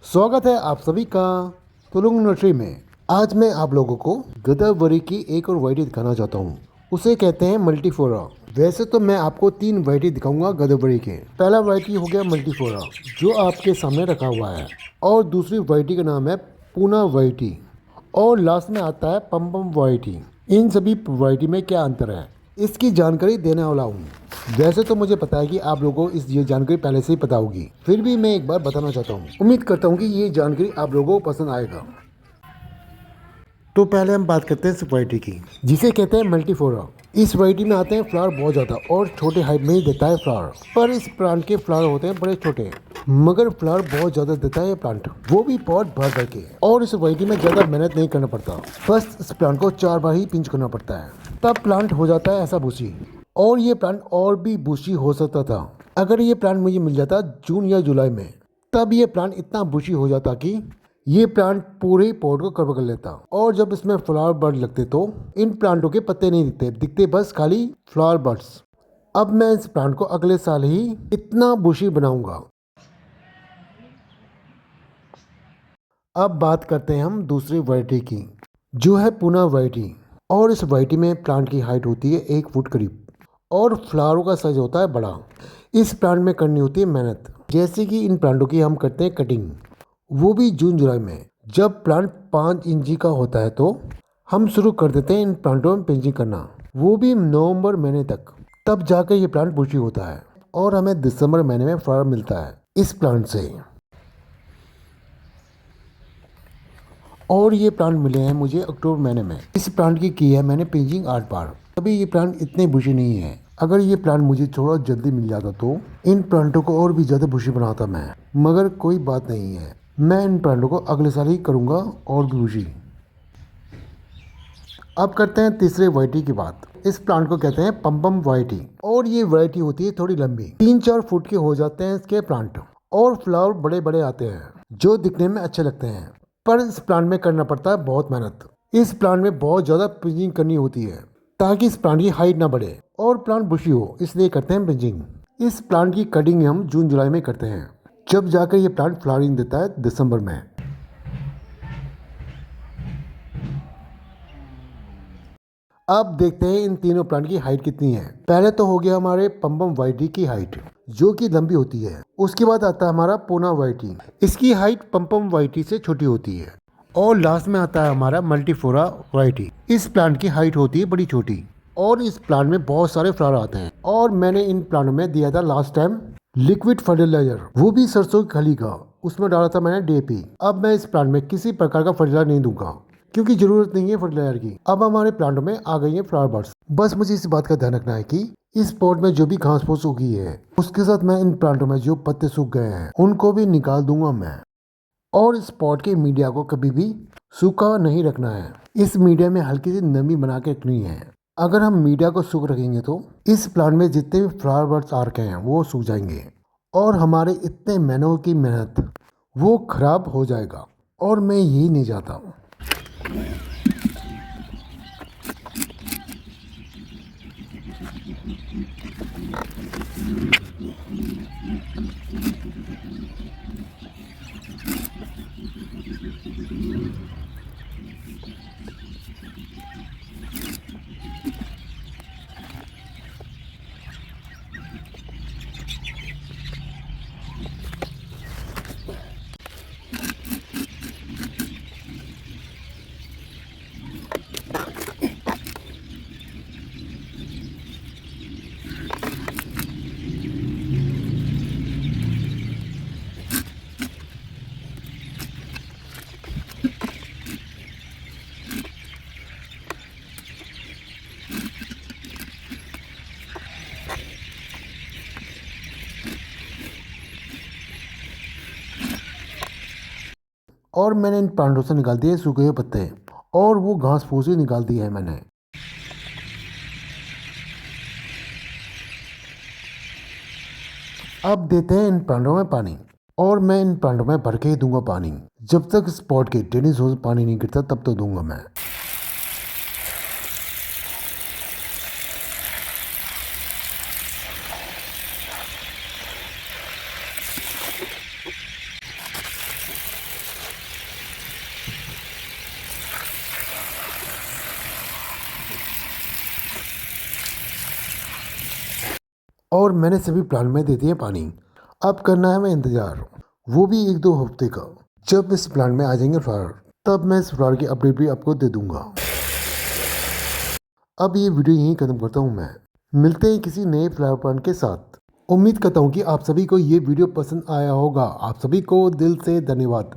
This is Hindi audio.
स्वागत है आप सभी का तुलुंग नर्सरी में। आज मैं आप लोगों को गदावरी की एक और वैरायटी दिखाना चाहता हूँ। उसे कहते हैं मल्टीफोरा। वैसे तो मैं आपको 3 वैरायटी दिखाऊंगा गदावरी के। पहला वैरायटी हो गया मल्टीफोरा जो आपके सामने रखा हुआ है, और दूसरी वैरायटी का नाम है पूना वैरायटी, और लास्ट में आता है पम वैरायटी। इन सभी वैरायटी में क्या अंतर है इसकी जानकारी देने वाला हूँ। वैसे तो मुझे पता है कि आप लोगों को ये जानकारी पहले से ही पता होगी, फिर भी मैं एक बार बताना चाहता हूँ। उम्मीद करता हूँ कि ये जानकारी आप लोगों को पसंद आएगा। तो पहले हम बात करते हैं इस वैरायटी की, जिसे कहते हैं मल्टीफोरा। इस वैरायटी में आते हैं फ्लावर बहुत ज़्यादा और छोटे हाइट में ही देता है फ्लावर। पर इस प्लांट के फ्लावर होते हैं बड़े छोटे, मगर फ्लावर बहुत ज़्यादा देता है ये प्लांट, वो भी पॉट भर भर के। और इस वैरायटी में ज़्यादा मेहनत नहीं करना पड़ता, बस इस प्लांट को 4 बार ही पिंच करना पड़ता है, तब प्लांट हो जाता है ऐसा बुशी। और ये प्लांट और भी बुशी हो सकता था अगर ये प्लांट मुझे मिल जाता जून या जुलाई में। तब ये प्लांट इतना बुशी हो जाता कि ये प्लांट पूरे पॉट को कवर कर लेता। और जब इसमें फ्लावर बर्ड लगते तो इन प्लांटों के पत्ते नहीं दिखते बस खाली फ्लावर बर्ड्स। अब मैं इस प्लांट को अगले साल ही इतना बुशी बनाऊंगा। अब बात करते हैं हम दूसरी वैरायटी की, जो है पूना वैरायटी। और इस वैरायटी में प्लांट की हाइट होती है 1 फुट करीब, और फ्लावरों का साइज होता है बड़ा। इस प्लांट में करनी होती है मेहनत, जैसे कि इन प्लांटों की हम करते हैं कटिंग, वो भी जून जुलाई में। जब प्लांट 5 इंची का होता है तो हम शुरू कर देते हैं इन प्लांटों में पिंचिंग करना, वो भी नवंबर महीने तक। तब जाकर ये प्लांट बुशी होता है और हमें दिसंबर महीने में फ्लावर मिलता है इस प्लांट से। और ये प्लांट मिले हैं मुझे अक्टूबर महीने में। इस प्लांट की है मैंने पिंचिंग 8 बार। अभी ये प्लांट इतने बुशी नहीं है। अगर ये प्लांट मुझे थोड़ा जल्दी मिल जाता तो इन प्लांटों को और भी ज़्यादा बुशी बनाता मैं, मगर कोई बात नहीं है, मैं इन प्लांटों को अगले साल ही करूँगा और भी बुशी। अब करते हैं तीसरे वैरायटी की बात। इस प्लांट को कहते हैं पम वैरायटी। और ये वैरायटी होती है थोड़ी लंबी, 3-4 फुट के हो जाते हैं इसके प्लांट, और फ्लावर बड़े बड़े आते हैं जो दिखने में अच्छे लगते हैं। पर इस प्लांट में करना पड़ता है बहुत मेहनत। इस प्लांट में बहुत ज़्यादा पिंचिंग करनी होती है ताकि इस प्लांट की हाइट ना बढ़े और प्लांट बुशी हो, इसलिए करते हैं पिंचिंग। इस प्लांट की कटिंग हम जून जुलाई में करते हैं, जब जाकर ये प्लांट फ्लावरिंग देता है दिसंबर में। अब देखते हैं इन तीनों प्लांट की हाइट कितनी है। पहले तो हो गया हमारे पम वैरायटी की हाइट, जो कि लंबी होती है। उसके बाद आता है हमारा पूना वैरायटी, इसकी हाइट पम वैरायटी से छोटी होती है। और लास्ट में आता है हमारा मल्टीफोरा वैरायटी। इस प्लांट की हाइट होती है बड़ी छोटी, और इस प्लांट में बहुत सारे फ्लावर आते हैं। और मैंने इन प्लांटों में दिया था लास्ट टाइम लिक्विड फर्टिलाइजर, वो भी सरसों की खली का। उसमें डाला था मैंने डीएपी। अब मैं इस प्लांट में किसी प्रकार का फर्टिलाइजर नहीं दूंगा, क्योंकि जरूरत नहीं है फर्टिलाइजर की। अब हमारे प्लांटों में आ गई है फ्लावर बर्ड्स। बस मुझे इस बात का ध्यान रखना है कि इस पॉट में जो भी घास फूस उगी है, उसके साथ मैं इन प्लांटों में जो पत्ते सूख गए हैं उनको भी निकाल दूंगा मैं। और इस पॉट के मीडिया को कभी भी सूखा नहीं रखना है, इस मीडिया में हल्की सी नमी बना के रखनी है। अगर हम मीडिया को सूख रखेंगे तो इस प्लांट में जितने भी फ्लावर बर्ड्स आ रखे हैं वो सूख जाएंगे, और हमारे इतने महीनों की मेहनत वो खराब हो जाएगा, और मैं यही नहीं चाहता हूँ। और मैंने इन प्लांटों से निकाल दिए सूखे हुए पत्ते, और वो घास फूस भी निकाल दी है मैंने। अब देते हैं इन प्लांटों में पानी, और मैं इन प्लांटों में भर के ही दूंगा पानी। जब तक इस पॉट के टेनिस हाउस पानी नहीं गिरता तब तक दूंगा मैं। और मैंने सभी प्लांट में दे दिए पानी। अब करना है मैं इंतज़ार, वो भी 1-2 हफ्ते का। जब इस प्लांट में आ जाएंगे फ्लावर, तब मैं इस फ्लावर की अपडेट भी आपको दे दूंगा। अब ये वीडियो यहीं खत्म करता हूँ मैं। मिलते हैं किसी नए फ्लावर प्लांट के साथ। उम्मीद करता हूँ कि आप सभी को ये वीडियो पसंद आया होगा। आप सभी को दिल से धन्यवाद।